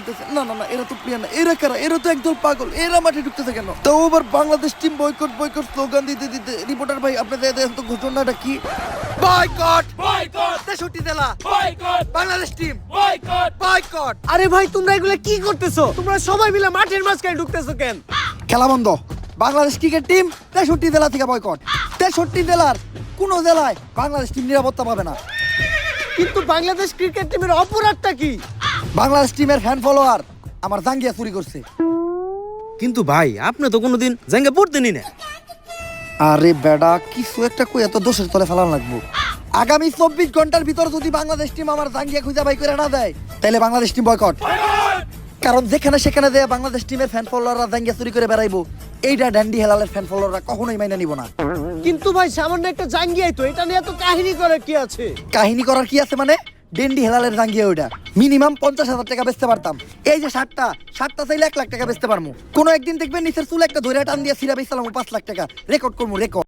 নামতেছে। না না না, এরা তো প্লেয়ার না, এরা কারা? এরা তো একদল পাগল, এরা মাঠে ঢুকতেছে কেন? তাও আবার Bangladesh team boycott boycott slogan দিতে দিতে। রিপোর্টার ভাই, আপনাদের দেখেন তো ঘটনাটা কি? বয়কট বয়কট 63 জেলা boycott, Bangladesh team boycott boycott. আরে ভাই, তোমরা এগুলা কি করতেছো? তোমরা সবাই মিলে মাঠের মাঝখানে ঢুকতেছো কেন? খেলা বন্ধ। বাংলাদেশ ক্রিকেট টিম 63 জেলা থেকে বয়কট। 63 জেলার কোন জেলায় বাংলাদেশ টিম নিরাপত্তা পাবে না। কিন্তু বাংলাদেশ ক্রিকেট টিমের অপরাধটা কি? বাংলাদেশ টিমের ফ্যান ফলোয়ার আমার জাঙ্গিয়া চুরি করছে। কিন্তু ভাই, আপনি তো কোনোদিন জাঙ্গা পড়তেনই না। আরে বেডা, কিছু একটা কই এত দোষের তলে ফেলান লাগবো। আগামী 24 ঘন্টার ভিতর যদি বাংলাদেশ টিম আমার জাঙ্গিয়া খুঁজে বাই করে না দেয়, তাহলে বাংলাদেশ টিম বয়কট। কারণ যেখানে সেখানে দেয়া বাংলাদেশ টিমের ফ্যান ফলোয়াররা জাঙ্গিয়া চুরি করে বেড়াইবো, এইটা ড্যান্ডি হেলালের ফ্যান ফলোয়াররা কখনোই মাইনা নিব না। কিন্তু ভাই, সামান্য একটা জাঙ্গিয়াই তো, এটা নিয়ে এত কাহিনী করার কি আছে? কাহিনী করার কি আছে মানে? ডেন্ডি হেলালের জাঙ্গিয়া ওইটা মিনিমাম 50,000 টাকা বেচতে পারতাম। এই যে শার্টটা চাইলে 1 লাখ টাকা বেচতে পারবো। কোনো একদিন দেখবেন নিচের চুল একটা ধরে টান দিয়ে সিরা বেচলাম 5 লাখ টাকা। রেকর্ড করবো, রেকর্ড।